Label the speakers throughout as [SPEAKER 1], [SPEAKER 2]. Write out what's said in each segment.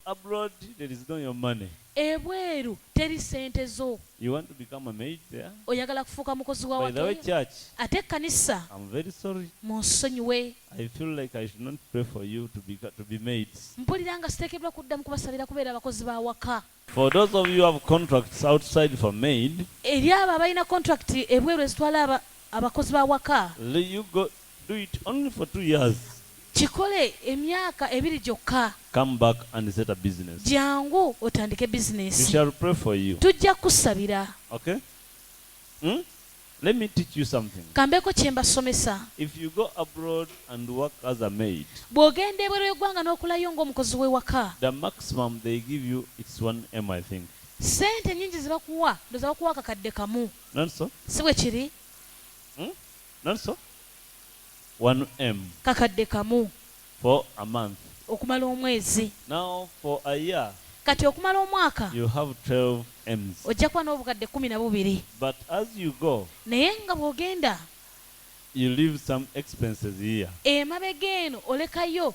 [SPEAKER 1] abroad, there is no your money.
[SPEAKER 2] Ebweru teri sente zo.
[SPEAKER 1] You want to become a maid there?
[SPEAKER 2] Oyagala kufuuka mukozi wa
[SPEAKER 1] By the way,
[SPEAKER 2] wake.
[SPEAKER 1] church,
[SPEAKER 2] Ate kanisa
[SPEAKER 1] I'm very sorry.
[SPEAKER 2] munsonyiwe.
[SPEAKER 1] I feel like I should not pray for you to be maids.
[SPEAKER 2] Mpulira nga siteekebwa kuddamu kubasabira kubeera abakozi ba waka.
[SPEAKER 1] For those of you who have contracts outside for maid,
[SPEAKER 2] Eri abo abalina contract ebweru ezitwala abakozi ba waka,
[SPEAKER 1] you go do it only for 2 years.
[SPEAKER 2] kikole emyaka 2 gyokka.
[SPEAKER 1] Come back and set a business.
[SPEAKER 2] Jangu otandike
[SPEAKER 1] We
[SPEAKER 2] business.
[SPEAKER 1] shall pray for you.
[SPEAKER 2] Tujja kusabira.
[SPEAKER 1] Okay? Let me teach you something.
[SPEAKER 2] Kambeko kye mbasomesa.
[SPEAKER 1] If you go abroad and work as a maid,
[SPEAKER 2] Bw'ogenda ebweru y'eggwanga n'okulayo ng'omukozi w'ewaka,
[SPEAKER 1] the maximum they give you is 1M, I think.
[SPEAKER 2] sente nnyingi ze bakuwa ndoza bakuwa akakadde kamu.
[SPEAKER 1] Not so?
[SPEAKER 2] Si bwe kiri?
[SPEAKER 1] Not so? 1M
[SPEAKER 2] Kakadde kamu
[SPEAKER 1] for a month.
[SPEAKER 2] okumala omwezi.
[SPEAKER 1] Now for a year,
[SPEAKER 2] Kati okumala omwaka
[SPEAKER 1] you have 12 M's.
[SPEAKER 2] ojja kuba n'obukadde 12.
[SPEAKER 1] But as you go,
[SPEAKER 2] Naye nga bw'ogenda
[SPEAKER 1] you leave some expenses here.
[SPEAKER 2] emabega eno olekayo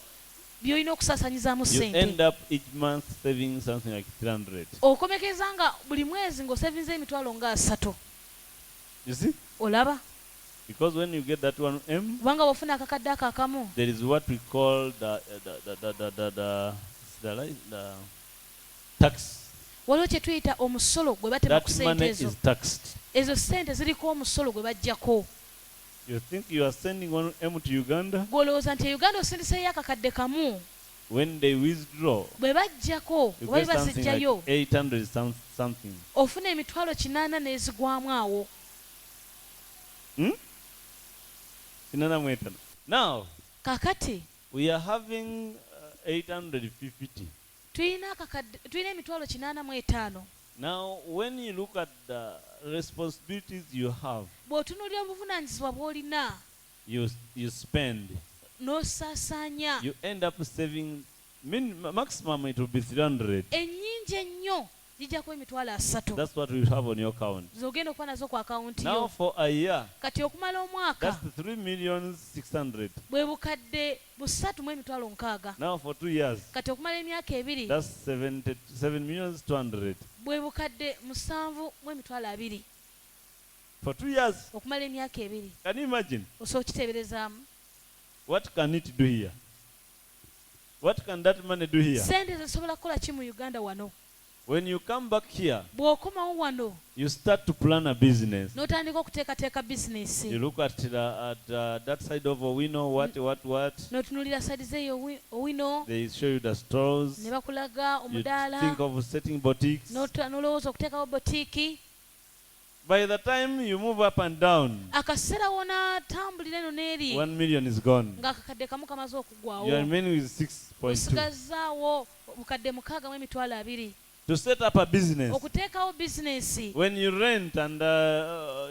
[SPEAKER 2] by'olina okusaasanyizaamu
[SPEAKER 1] You end
[SPEAKER 2] sente.
[SPEAKER 1] up each month saving something like 300.
[SPEAKER 2] Okomekeza nga buli mwezi ng'osevinze emitwalo nga 3.
[SPEAKER 1] You see?
[SPEAKER 2] Olaba?
[SPEAKER 1] Because when you get that 1M,
[SPEAKER 2] Kubanga bw'ofuna akakadde ako akamu,
[SPEAKER 1] there is what we call the tax.
[SPEAKER 2] waliwo kye tuyita omusolo gwe batema ku
[SPEAKER 1] That
[SPEAKER 2] sente
[SPEAKER 1] money
[SPEAKER 2] ezo.
[SPEAKER 1] is taxed.
[SPEAKER 2] Ezo sente ziriko omusolo gwe bajjako.
[SPEAKER 1] You think you are sending 1M to Uganda?
[SPEAKER 2] Gw'olowooza nti Uganda osindiseeyo akakadde kamu,
[SPEAKER 1] When they withdraw,
[SPEAKER 2] bwe bajjako
[SPEAKER 1] you
[SPEAKER 2] oba
[SPEAKER 1] get
[SPEAKER 2] bwe
[SPEAKER 1] something
[SPEAKER 2] bazijjayo,
[SPEAKER 1] like 800 something.
[SPEAKER 2] ofuna emitwalo 800 n'ezigwamu awo.
[SPEAKER 1] Now,
[SPEAKER 2] Kakati
[SPEAKER 1] we are having 850.
[SPEAKER 2] tulina emitwalo 805.
[SPEAKER 1] Now, when you look at the responsibilities you have,
[SPEAKER 2] Bw'otunuulira obuvunaanyizibwa bw'olina
[SPEAKER 1] you spend,
[SPEAKER 2] n'osaasaanya,
[SPEAKER 1] you end up saving, maximum it will be 300.
[SPEAKER 2] ennyingi ennyo zijja kuba emitwalo 3.
[SPEAKER 1] That's what we have on your account.
[SPEAKER 2] z'ogenda okuba nazo ku akawunti
[SPEAKER 1] Now
[SPEAKER 2] yo.
[SPEAKER 1] for a year,
[SPEAKER 2] Kati okumala omwaka
[SPEAKER 1] that's 3,600,000.
[SPEAKER 2] bwe bukadde 3,600,000.
[SPEAKER 1] Now for 2 years,
[SPEAKER 2] Kati okumala emyaka 2
[SPEAKER 1] that's 7,200,000.
[SPEAKER 2] bwe bukadde 7,200,000.
[SPEAKER 1] For 2 years,
[SPEAKER 2] Okumala emyaka 2
[SPEAKER 1] can you imagine?
[SPEAKER 2] osobola okiteeberezaamu.
[SPEAKER 1] What can it do here? What can that money do here?
[SPEAKER 2] Sente zisobola kukola ki mu Uganda wano?
[SPEAKER 1] When you come back here,
[SPEAKER 2] Bw'okomawo wano
[SPEAKER 1] you start to plan a business.
[SPEAKER 2] n'otandika okuteekateeka bizinesi,
[SPEAKER 1] You look at that side of Owino, what.
[SPEAKER 2] n'otunuulira saidi zeeyo Owino,
[SPEAKER 1] They show you the stores.
[SPEAKER 2] ne bakulaga
[SPEAKER 1] You
[SPEAKER 2] omudaala,
[SPEAKER 1] think of setting boutiques.
[SPEAKER 2] n'olowooza okuteekawo botiiki.
[SPEAKER 1] By the time you move up and down,
[SPEAKER 2] Akaseera w'onaatambulira eno n'eri
[SPEAKER 1] 1 million is gone.
[SPEAKER 2] ng'akakadde kamu kamaze okugwawo,
[SPEAKER 1] You are remaining with 6.2.
[SPEAKER 2] osigazaawo obukadde 6,200.
[SPEAKER 1] To set up a business,
[SPEAKER 2] Okuteekawo bizinesi,
[SPEAKER 1] when you rent and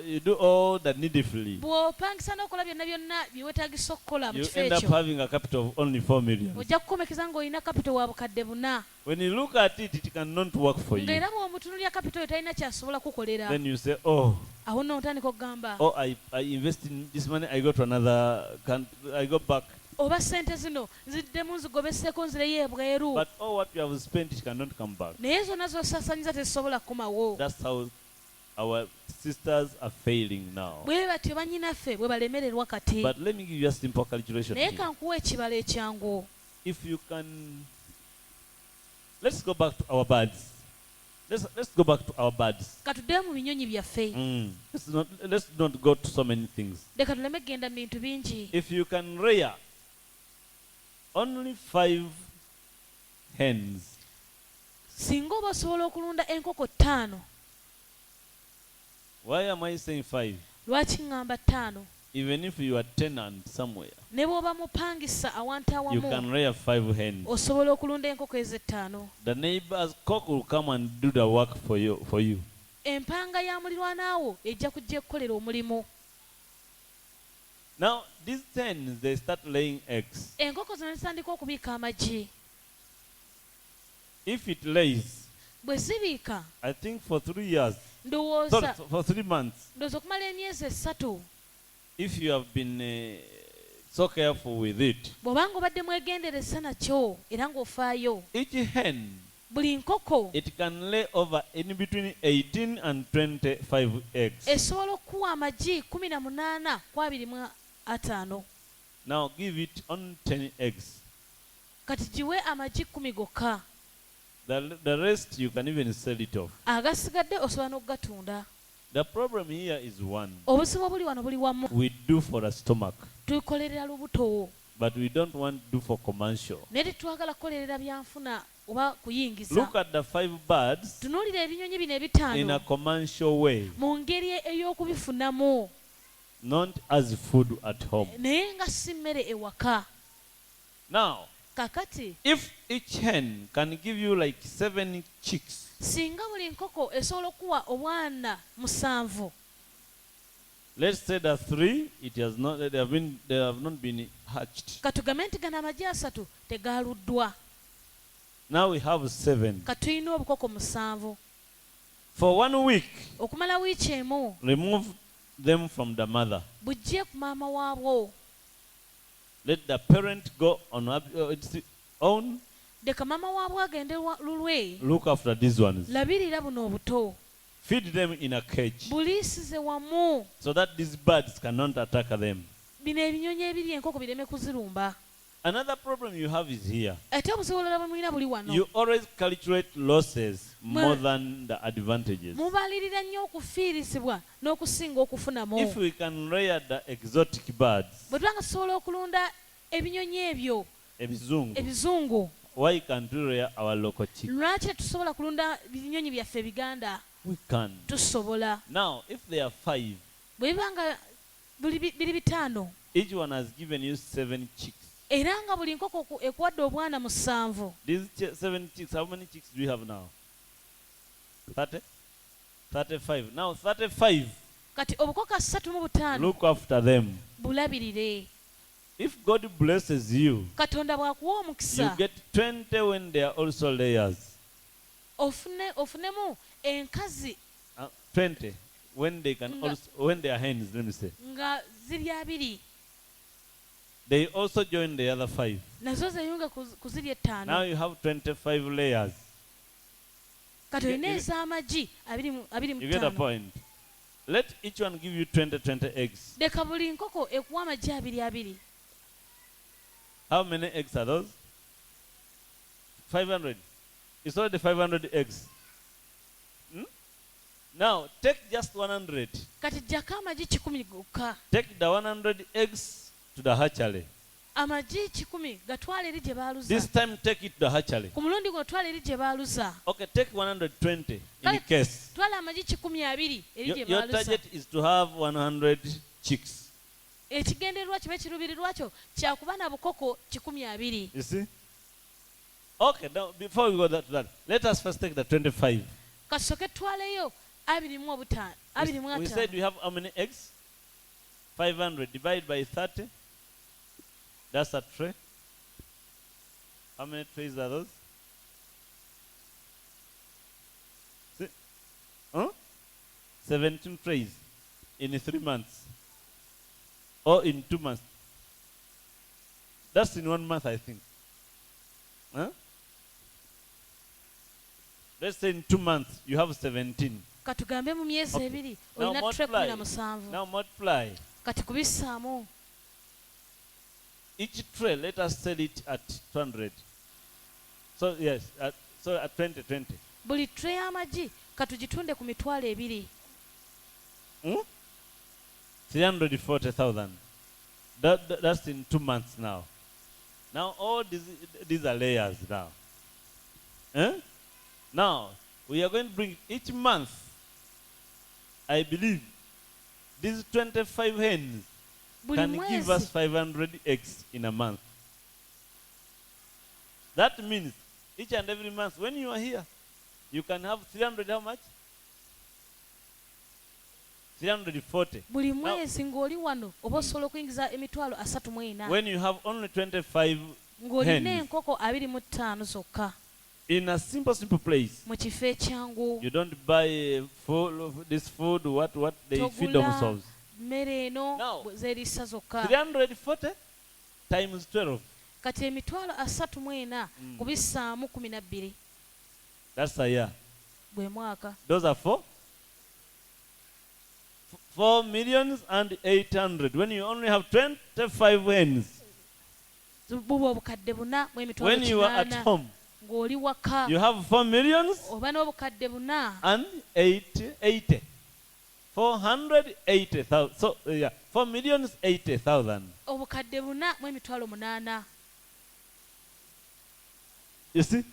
[SPEAKER 1] you do all that needfully,
[SPEAKER 2] bw'opangisa n'okola byonna byonna bye weetaagisa okukola mu
[SPEAKER 1] you
[SPEAKER 2] kifo
[SPEAKER 1] end up
[SPEAKER 2] ekyo,
[SPEAKER 1] having a capital of only 4 million.
[SPEAKER 2] ojja kukomekeza ng'olina kapito wa bukadde 4.
[SPEAKER 1] When you look at it, it cannot work for you.
[SPEAKER 2] Ng'era bw'omutunuulira kapito yo talina kyasobola kukolera.
[SPEAKER 1] Then you say, oh,
[SPEAKER 2] Awo nno otandika okugamba,
[SPEAKER 1] I invest in this money, I go to another country, I go back.
[SPEAKER 2] oba sente zino ziddemu nzigobeseeko nzireyo ebweru.
[SPEAKER 1] But all what you have spent, it cannot come back.
[SPEAKER 2] Naye zonna z'osaasanyiza tezisobola kukomawo.
[SPEAKER 1] That's how our sisters are failing now.
[SPEAKER 2] Bwe batyo bannyinaffe bwe balemererwa kati.
[SPEAKER 1] But let me give you a simple calculation
[SPEAKER 2] Naye
[SPEAKER 1] here.
[SPEAKER 2] kankuwa ekibala ekyangu.
[SPEAKER 1] If you can, let's go back to our birds. Let's go back to our birds.
[SPEAKER 2] Katuddeyo mu binyonyi byaffe.
[SPEAKER 1] Let's not go to so many things.
[SPEAKER 2] Leka tuleme kgenda mu bintu bingi.
[SPEAKER 1] If you can rear only 5 hens,
[SPEAKER 2] Singa oba osobola okulunda enkoko 5.
[SPEAKER 1] why am I saying 5?
[SPEAKER 2] Lwaki ngamba 5?
[SPEAKER 1] Even if you are tenant somewhere,
[SPEAKER 2] Ne bw'oba mupangisa awantu
[SPEAKER 1] you can
[SPEAKER 2] awamu,
[SPEAKER 1] rear 5 hens.
[SPEAKER 2] osobola okulunda enkoko ezo 5.
[SPEAKER 1] The neighbor's cock will come and do the work for you.
[SPEAKER 2] Empanga ya mulirwanaawo ejja kujja okukolera omulimu.
[SPEAKER 1] Now, these hens, they start laying eggs.
[SPEAKER 2] Enkoko zino zitandika okubiika amagi.
[SPEAKER 1] If it lays,
[SPEAKER 2] Bwe zibiika,
[SPEAKER 1] I think for 3 years,
[SPEAKER 2] ndowooza
[SPEAKER 1] for 3 months,
[SPEAKER 2] okumala emyezi 3,
[SPEAKER 1] if you have been so careful with it.
[SPEAKER 2] bw'obanga obadde mwegendereza nakyo era ng'ofaayo,
[SPEAKER 1] Each hen,
[SPEAKER 2] buli nkoko
[SPEAKER 1] it can lay over in between 18 and 25 eggs.
[SPEAKER 2] esobola okuwa amagi 18 ku 25.
[SPEAKER 1] Now give it on 10 eggs.
[SPEAKER 2] Kati giwe amagi 10 gokka.
[SPEAKER 1] The rest you can even sell it off.
[SPEAKER 2] Agasigadde osobola n'okugatunda.
[SPEAKER 1] The problem here is one.
[SPEAKER 2] Obuzibu buli wano buli wamu.
[SPEAKER 1] We do for a stomach,
[SPEAKER 2] Tukolerera lubuto.
[SPEAKER 1] but we don't want to do for commercial.
[SPEAKER 2] Naye tetwagala kukolerera byanfuna oba kuyingiza.
[SPEAKER 1] Look at the 5 birds
[SPEAKER 2] Tunuulira ebinyonyi bino
[SPEAKER 1] in a
[SPEAKER 2] ebitaano
[SPEAKER 1] commercial way,
[SPEAKER 2] mu ngeri ey'okubifunamu
[SPEAKER 1] not as food at home.
[SPEAKER 2] naye nga si mmere ewaka.
[SPEAKER 1] Now,
[SPEAKER 2] Kakati
[SPEAKER 1] if each hen can give you like 7 chicks,
[SPEAKER 2] singa buli nkoko esobola okuwa obwana 7,
[SPEAKER 1] let's say that 3, they have not been hatched.
[SPEAKER 2] katugambe nti gano amagi 3 tegaaluddwa.
[SPEAKER 1] Now we have 7.
[SPEAKER 2] Katulina obukoko 7.
[SPEAKER 1] For 1 week,
[SPEAKER 2] Okumala wiiki emu
[SPEAKER 1] remove them from the mother.
[SPEAKER 2] bujje ku maama waabwo.
[SPEAKER 1] Let the parent go on its own.
[SPEAKER 2] Leka maama waabwo agende lulwe.
[SPEAKER 1] Look after these ones.
[SPEAKER 2] Labirira buno obuto.
[SPEAKER 1] Feed them in a cage
[SPEAKER 2] Buliisize wamu.
[SPEAKER 1] so that these birds cannot attack them.
[SPEAKER 2] Bino ebinyonyi ebiri enkoko bireme kuzirumba.
[SPEAKER 1] Another problem you have is here.
[SPEAKER 2] Ate obuzibu obulala bwe mulina buli wano.
[SPEAKER 1] You always calculate losses more than the advantages.
[SPEAKER 2] Mubalirira nnyo okufiirizibwa n'okusinga okufunamu.
[SPEAKER 1] If we can rear the exotic birds,
[SPEAKER 2] Bwe tubanga tusobola okulunda ebinyonyi ebyo ebizungu,
[SPEAKER 1] why can't we rear our local chick?
[SPEAKER 2] lwaki tetusobola kulunda binyonyi byaffe ebiganda?
[SPEAKER 1] We can.
[SPEAKER 2] Tusobola.
[SPEAKER 1] Now, if there are 5,
[SPEAKER 2] Bwe bibanga biri 5
[SPEAKER 1] each one has given you 7 chicks.
[SPEAKER 2] era nga buli nkoko ekuwadde obwana 7.
[SPEAKER 1] These 7 chicks, how many chicks do you have now? 30? 35. Now 35.
[SPEAKER 2] Kati obukoko 35
[SPEAKER 1] Look after them.
[SPEAKER 2] bulabirire.
[SPEAKER 1] If God blesses you,
[SPEAKER 2] Katonda bw'akuwa
[SPEAKER 1] you
[SPEAKER 2] omukisa
[SPEAKER 1] get 20 when they are also layers.
[SPEAKER 2] ofunemu enkazi
[SPEAKER 1] 20 when they can also, when they are hens, let me say.
[SPEAKER 2] nga ziri 2,
[SPEAKER 1] They also join the other 5.
[SPEAKER 2] nazo zeyunga ku ziri
[SPEAKER 1] Now
[SPEAKER 2] 5.
[SPEAKER 1] you have 25 layers.
[SPEAKER 2] Kati olina ez'amagi
[SPEAKER 1] You get the
[SPEAKER 2] 25.
[SPEAKER 1] point. Let each one give you 20 eggs.
[SPEAKER 2] Leka buli nkoko ekuwa amagi 2.
[SPEAKER 1] How many eggs are those? 500. It's already 500 eggs. Now, take just 100.
[SPEAKER 2] Kati jjako amagi 10 gokka.
[SPEAKER 1] Take the 100 eggs to the hatchery.
[SPEAKER 2] Amagi 10 gatwala eri gye baaluza.
[SPEAKER 1] This time, take it to the hatchery.
[SPEAKER 2] Ku mulundi guno twala eri gye baaluza.
[SPEAKER 1] Okay, take 120 in case.
[SPEAKER 2] Twala amagi 12 eri gye
[SPEAKER 1] Your
[SPEAKER 2] baaluza.
[SPEAKER 1] target is to have 100 chicks.
[SPEAKER 2] Ekigendererwa kiba ekiruubirirwa kyo kyakuba na bukoko 12.
[SPEAKER 1] You see? Okay, now before we go to that, let us first take the 25.
[SPEAKER 2] Kasooke twaleyo 25.
[SPEAKER 1] We said we have how many eggs? 500 divided by 30. That's a tray. How many trays are those? See? 17 trays in 3 months. Or in 2 months. That's in 1 month, I think. Let's say in 2 months you have 17.
[SPEAKER 2] Katugambe mu myezi 2 olina tray 17.
[SPEAKER 1] Now multiply.
[SPEAKER 2] Kati kubissaamu.
[SPEAKER 1] Each tray, let us sell it at 200. So yes, so at 20.
[SPEAKER 2] Buli tray y'amagi katugitunde ku mitwalo 2.
[SPEAKER 1] 340,000. That's in 2 months now. Now all these are layers now. Now we are going to bring each month. I believe these 25 hens can give us 500 eggs in a month. That means each and every month when you are here, you can have 300 how much? 340.
[SPEAKER 2] Buli mwezi ng'oli wano oba osobola okuyingiza emitwalo 34.
[SPEAKER 1] When you have only 25
[SPEAKER 2] ng'olina
[SPEAKER 1] hens
[SPEAKER 2] enkoko 25 zokka.
[SPEAKER 1] in a simple place.
[SPEAKER 2] Mu kifo ekyangu.
[SPEAKER 1] You don't buy this food, what they feed themselves.
[SPEAKER 2] Mmere eno
[SPEAKER 1] No.
[SPEAKER 2] zeerisa zokka.
[SPEAKER 1] 340? times 12.
[SPEAKER 2] kati emitwalo 34 kubisaamu 12
[SPEAKER 1] That's a year.
[SPEAKER 2] gwe mwaka.
[SPEAKER 1] Those are 4,800,000. When you only have 25 hens.
[SPEAKER 2] buba obukadde 4 mu emitwalo
[SPEAKER 1] When you are at
[SPEAKER 2] 8
[SPEAKER 1] home,
[SPEAKER 2] ng'oli waka
[SPEAKER 1] you have 4 millions
[SPEAKER 2] oba n'obukadde 4
[SPEAKER 1] and 80. 480,000. So, 4,080,000.
[SPEAKER 2] obukadde 4 mu emitwalo 8.
[SPEAKER 1] You see?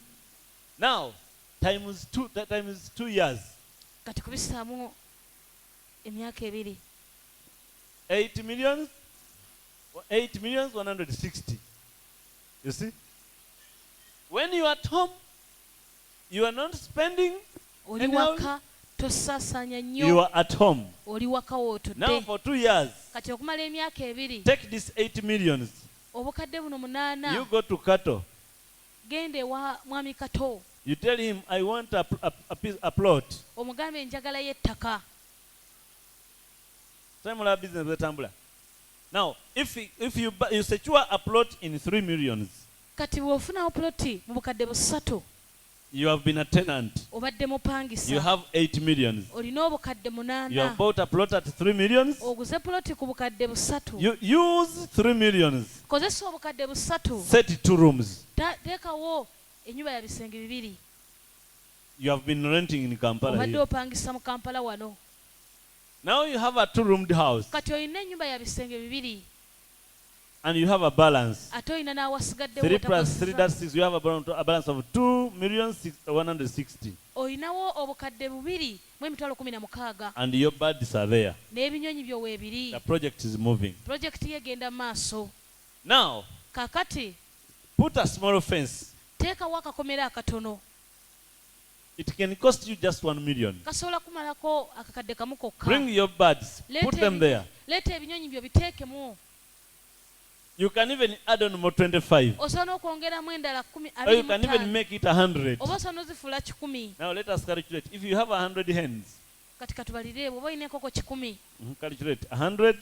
[SPEAKER 1] Now, times 2, that time is 2 years.
[SPEAKER 2] kati kubisaamu emyaka 2
[SPEAKER 1] 8 millions, 8,160,000. You see? When you are at home, you are not spending.
[SPEAKER 2] oli waka tosaasaanya nnyo
[SPEAKER 1] You are at home.
[SPEAKER 2] oli waka
[SPEAKER 1] Now
[SPEAKER 2] wootudde.
[SPEAKER 1] for 2 years,
[SPEAKER 2] kati okumala emyaka 2
[SPEAKER 1] take this 8 millions.
[SPEAKER 2] obukadde buno
[SPEAKER 1] You
[SPEAKER 2] 8
[SPEAKER 1] go to Kato.
[SPEAKER 2] genda ewa mwami Kato
[SPEAKER 1] You tell him, I want a plot.
[SPEAKER 2] omugambe njagala y'ettaka.
[SPEAKER 1] Similar business with Tambula. Now, if you secure a plot in 3 millions,
[SPEAKER 2] kati bw'ofunawo puloti mu bukadde 3
[SPEAKER 1] you have been a tenant.
[SPEAKER 2] obadde mupangisa
[SPEAKER 1] You have 8 millions.
[SPEAKER 2] olina obukadde
[SPEAKER 1] You have
[SPEAKER 2] 8
[SPEAKER 1] bought a plot at 3 millions.
[SPEAKER 2] oguze puloti ku bukadde 3
[SPEAKER 1] You use 3 millions.
[SPEAKER 2] kozesa obukadde 3
[SPEAKER 1] Set 2 rooms.
[SPEAKER 2] teekawo ennyumba ya bisenge 2
[SPEAKER 1] You have been renting in Kampala
[SPEAKER 2] obadde
[SPEAKER 1] here.
[SPEAKER 2] opangisa mu Kampala wano.
[SPEAKER 1] Now you have a 2-roomed house
[SPEAKER 2] kati olina ennyumba ya bisenge 2
[SPEAKER 1] and you have a balance.
[SPEAKER 2] ate olina n'awasigaddewo
[SPEAKER 1] 3 plus 3,
[SPEAKER 2] otakozesa.
[SPEAKER 1] that's 6. You have a balance of 2,160,000.
[SPEAKER 2] olinawo obukadde 2 mu emitwalo 16
[SPEAKER 1] And your birds are there.
[SPEAKER 2] n'ebinyonyi byo weebiri.
[SPEAKER 1] The project is moving.
[SPEAKER 2] pulojekiti yegenda mu maaso.
[SPEAKER 1] Now,
[SPEAKER 2] kaakati
[SPEAKER 1] put a small fence.
[SPEAKER 2] teekawo akakomera akatono.
[SPEAKER 1] It can cost you just 1 million.
[SPEAKER 2] kasobola kumalako akakadde kamu kokka.
[SPEAKER 1] Bring your birds. Put them there.
[SPEAKER 2] leeta ebinyonyi byo biteekemu.
[SPEAKER 1] You can even add on more 25.
[SPEAKER 2] osobola n'okwongeramu endala
[SPEAKER 1] Or you can even
[SPEAKER 2] 25
[SPEAKER 1] make it 100.
[SPEAKER 2] oba osobola n'ozifuula 100.
[SPEAKER 1] Now let us calculate. If you have 100 hens,
[SPEAKER 2] kati katubalire bw'oba olina enkoko 100
[SPEAKER 1] calculate 100.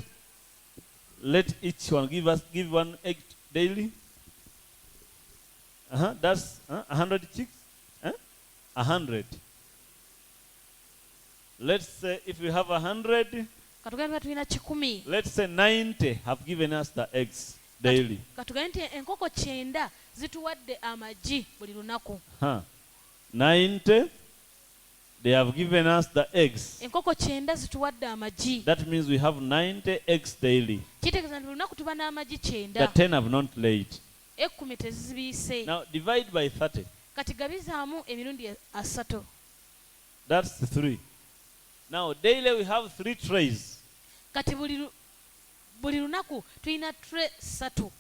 [SPEAKER 1] Let each one give 1 egg daily. That's 100 chicks. 100. Let's say if you have 100,
[SPEAKER 2] katugambe tulina 100
[SPEAKER 1] let's say 90 have given us the eggs daily.
[SPEAKER 2] katugambe nti enkoko 9 zituwadde amagi buli lunaku.
[SPEAKER 1] 90, they have given us the eggs.
[SPEAKER 2] enkoko 9 zituwadde amagi.
[SPEAKER 1] That means we have 90 eggs daily.
[SPEAKER 2] kitegeeza nti buli lunaku tuba n'amagi
[SPEAKER 1] The
[SPEAKER 2] 9.
[SPEAKER 1] 10 have not laid.
[SPEAKER 2] 10 tezibiise.
[SPEAKER 1] Now divide by 30.
[SPEAKER 2] kati gabizaamu emirundi 3.
[SPEAKER 1] That's 3. Now daily we have 3 trays.
[SPEAKER 2] kati buli lunaku tulina tray 3.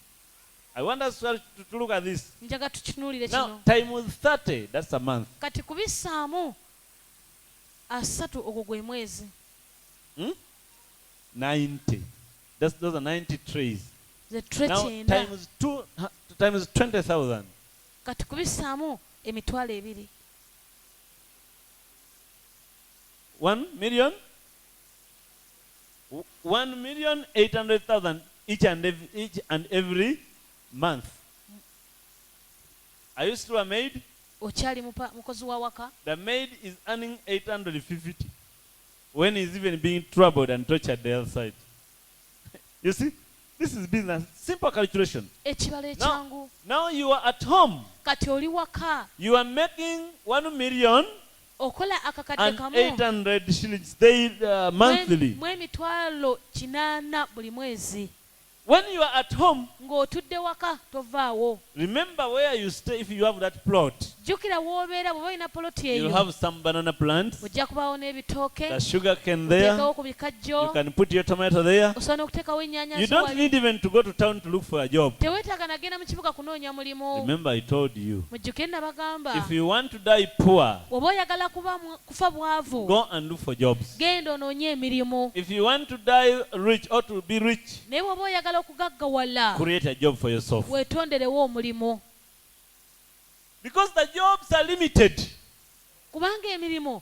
[SPEAKER 1] I want us to look at this.
[SPEAKER 2] njaga tukitunuulire
[SPEAKER 1] Now
[SPEAKER 2] kino.
[SPEAKER 1] times 30, that's a month.
[SPEAKER 2] kati kubisaamu 3 ogwo gwe mwezi.
[SPEAKER 1] 90. Those are 90 trays.
[SPEAKER 2] ze tray
[SPEAKER 1] Now
[SPEAKER 2] 9
[SPEAKER 1] times 20,000.
[SPEAKER 2] kati kubisaamu emitwalo 2.
[SPEAKER 1] 1 million. 1,800,000 each and every month. Are you still a maid?
[SPEAKER 2] okyali mukozi wa waka.
[SPEAKER 1] The maid is earning 850 when he's even being troubled and tortured the other side. You see, this is business. Simple calculation.
[SPEAKER 2] ekibalo ekyangu.
[SPEAKER 1] Now you are at home.
[SPEAKER 2] kati oli waka
[SPEAKER 1] You are making 1,800,000
[SPEAKER 2] okola akakadde kamu
[SPEAKER 1] shillings monthly.
[SPEAKER 2] mu emitwalo 8 buli mwezi.
[SPEAKER 1] When you are at home,
[SPEAKER 2] ng'otudde waka tovaawo.
[SPEAKER 1] remember where you stay if you have that plot.
[SPEAKER 2] jjukira w'obeera bw'oba olina poloti
[SPEAKER 1] You
[SPEAKER 2] eyo.
[SPEAKER 1] have some banana plants,
[SPEAKER 2] ojja kubaawo n'ebitooke.
[SPEAKER 1] the sugar cane there.
[SPEAKER 2] oteekawo ku
[SPEAKER 1] You
[SPEAKER 2] bikajjo.
[SPEAKER 1] can put your tomato there.
[SPEAKER 2] osobola n'okuteekawo ennyaanya
[SPEAKER 1] You don't
[SPEAKER 2] ziwali.
[SPEAKER 1] need even to go to town to look for a job.
[SPEAKER 2] teweetaaga nagenda mu kibuga kunoonya mulimu.
[SPEAKER 1] Remember I told you,
[SPEAKER 2] mujjukire nabagamba.
[SPEAKER 1] if you want to die poor,
[SPEAKER 2] bw'oba oyagala kufa bwavu.
[SPEAKER 1] go and look for jobs.
[SPEAKER 2] genda onoonye emirimu.
[SPEAKER 1] If you want to die rich or to be rich,
[SPEAKER 2] naye bw'oba oyagala okugaggawala.
[SPEAKER 1] create a job for yourself.
[SPEAKER 2] weetonderewo omulimu.
[SPEAKER 1] Because the jobs are limited.
[SPEAKER 2] kubanga emirimu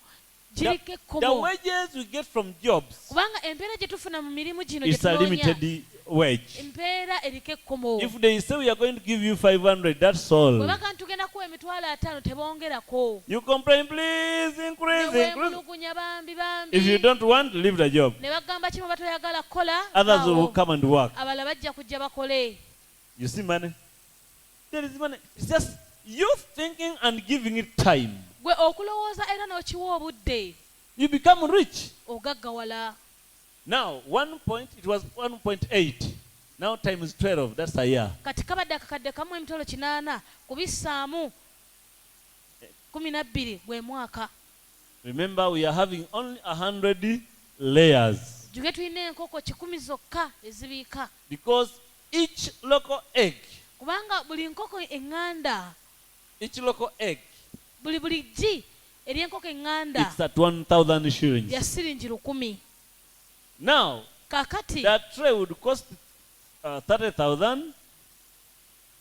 [SPEAKER 2] giriko
[SPEAKER 1] The
[SPEAKER 2] ekkomo
[SPEAKER 1] wages we get from jobs
[SPEAKER 2] kubanga empeera gye tufuna mu mirimu gino
[SPEAKER 1] is a limited wage.
[SPEAKER 2] empeera eriko ekkomo
[SPEAKER 1] If they say we are going to give you 500, that's all.
[SPEAKER 2] bwe baka ntugenda kuwa emitwalo 5 tebongerako
[SPEAKER 1] You complain, please increase.
[SPEAKER 2] neweemulugunya bambi
[SPEAKER 1] If you
[SPEAKER 2] bambi
[SPEAKER 1] don't want, leave the job.
[SPEAKER 2] ne bagamba kimu batoyagala kukola
[SPEAKER 1] Others will
[SPEAKER 2] awo.
[SPEAKER 1] come and work.
[SPEAKER 2] abalala bajja kujja bakole.
[SPEAKER 1] You see money? There is money. It's just you thinking and giving it time.
[SPEAKER 2] gwe okulowooza era n'okiwa obudde
[SPEAKER 1] You become rich.
[SPEAKER 2] ogaggawala.
[SPEAKER 1] Now, 1 point, it was 1.8. Now time is 12. That's a year.
[SPEAKER 2] kati kabadde akakadde kamu emitwalo 8 kubissaamu 12 gwe mwaka.
[SPEAKER 1] Remember, we are having only 100 layers.
[SPEAKER 2] Juge tulina enkoko 100 zokka ezibiika.
[SPEAKER 1] Because each local egg,
[SPEAKER 2] kubanga buli nkoko eŋŋanda
[SPEAKER 1] each local egg,
[SPEAKER 2] buli ggi ery'enkoko eŋŋanda
[SPEAKER 1] it's at 1,000 shillings.
[SPEAKER 2] ya siringi 1,000.
[SPEAKER 1] Now,
[SPEAKER 2] kaakati
[SPEAKER 1] that tray would cost 30,000.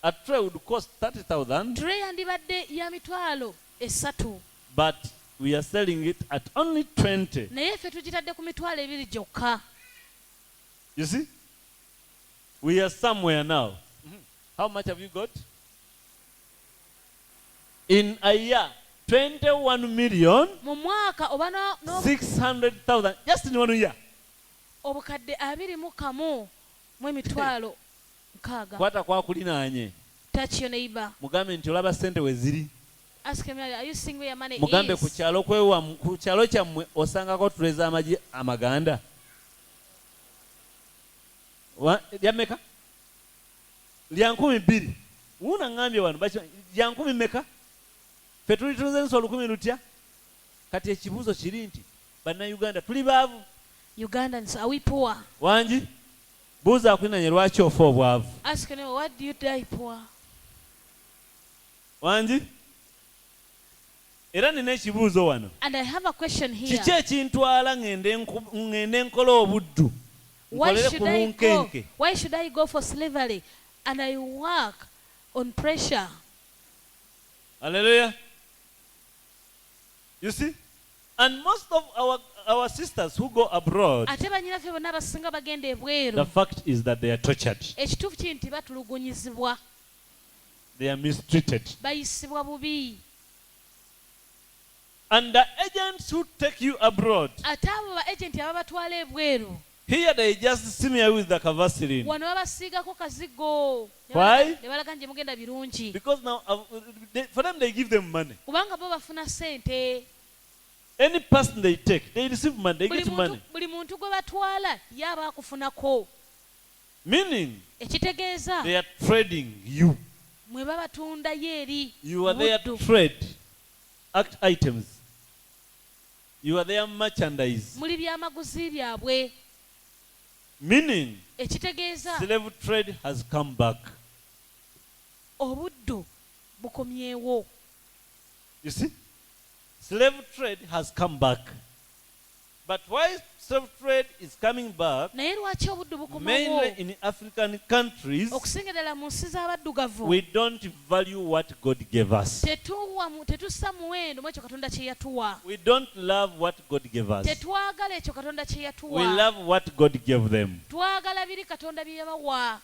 [SPEAKER 1] A tray would cost 30,000,
[SPEAKER 2] tule yandibadde ya mitwalo 3
[SPEAKER 1] but we are selling it at only 20.
[SPEAKER 2] naye ffe tugitadde ku mitwalo 2 gyokka.
[SPEAKER 1] You see? We are somewhere now. How much have you got? In a year, 21,600,000. Just in 1 year.
[SPEAKER 2] obukadde 21 mu emitwalo 6.
[SPEAKER 1] Kwata kwakulinaanye.
[SPEAKER 2] touch your neighbor.
[SPEAKER 1] Mugambe nti olaba ssente we ziri.
[SPEAKER 2] Ask him, are you seeing where your money
[SPEAKER 1] Mugambe
[SPEAKER 2] is?
[SPEAKER 1] ku kyalo kyammwe osangako tuleza amagi amaganda. Lya mmeka? Lya 2,000. Wuuna ngambye wano lya 10,000 mmeka? Ffe tulitunze ensolo 10 lutya? Kati ekibuuzo kiri nti bannayuganda tuli baavu.
[SPEAKER 2] Ugandans, are we poor?
[SPEAKER 1] Wangi? Buuza akulinanye lwaki ofa obwavu.
[SPEAKER 2] Ask him, what do you die poor?
[SPEAKER 1] Wangi? Era nina ekibuuzo wano.
[SPEAKER 2] And I have a question here.
[SPEAKER 1] Kiki ekintwala ngende nkola obuddu? Nkolere ku bunkenke.
[SPEAKER 2] Why should I go for slavery and I work on pressure?
[SPEAKER 1] Hallelujah. You see? And most of our sisters who go abroad,
[SPEAKER 2] Ate banyinaffe bonna abasinga bagenda
[SPEAKER 1] the
[SPEAKER 2] ebweru.
[SPEAKER 1] fact is that they are tortured.
[SPEAKER 2] Ekituufu kiri nti batulugunyizibwa,
[SPEAKER 1] They are mistreated.
[SPEAKER 2] bayisibwa bubi.
[SPEAKER 1] And the agents who take you abroad,
[SPEAKER 2] Ate abo ba agenti ababatwala ebweru,
[SPEAKER 1] here they just smear with the vaseline.
[SPEAKER 2] wano babasiigako kazigo.
[SPEAKER 1] Why?
[SPEAKER 2] Ne balaga nti mugenda birungi.
[SPEAKER 1] Because now, for them, they give them money.
[SPEAKER 2] Kubanga bo bafuna ssente.
[SPEAKER 1] Any person they take, they receive money, they get money.
[SPEAKER 2] Buli muntu gwe batwala ye aba akufunako.
[SPEAKER 1] Meaning,
[SPEAKER 2] Ekitegeeza
[SPEAKER 1] they are trading you.
[SPEAKER 2] mwe babatunda ye eri.
[SPEAKER 1] You are their
[SPEAKER 2] buddu.
[SPEAKER 1] trade items. You are their merchandise.
[SPEAKER 2] Muli byamaguzi byabwe.
[SPEAKER 1] Meaning,
[SPEAKER 2] Ekitegeeza
[SPEAKER 1] slave trade has come back.
[SPEAKER 2] obuddu bukomyewo.
[SPEAKER 1] You see? Slave trade has come back. But why slave trade is coming back,
[SPEAKER 2] Naye lwaki obuddu bukomawo?
[SPEAKER 1] mainly in African countries,
[SPEAKER 2] Okusinga ddala mu nsi z'abaddugavu.
[SPEAKER 1] we don't value what God gave us.
[SPEAKER 2] Tetussa muwendo mu ekyo Katonda kye yatuwa.
[SPEAKER 1] We don't love what God gave us.
[SPEAKER 2] Tetwagala ekyo Katonda kye
[SPEAKER 1] We
[SPEAKER 2] yatuwa.
[SPEAKER 1] love what God gave them.
[SPEAKER 2] Twagala biri Katonda bye yabawa.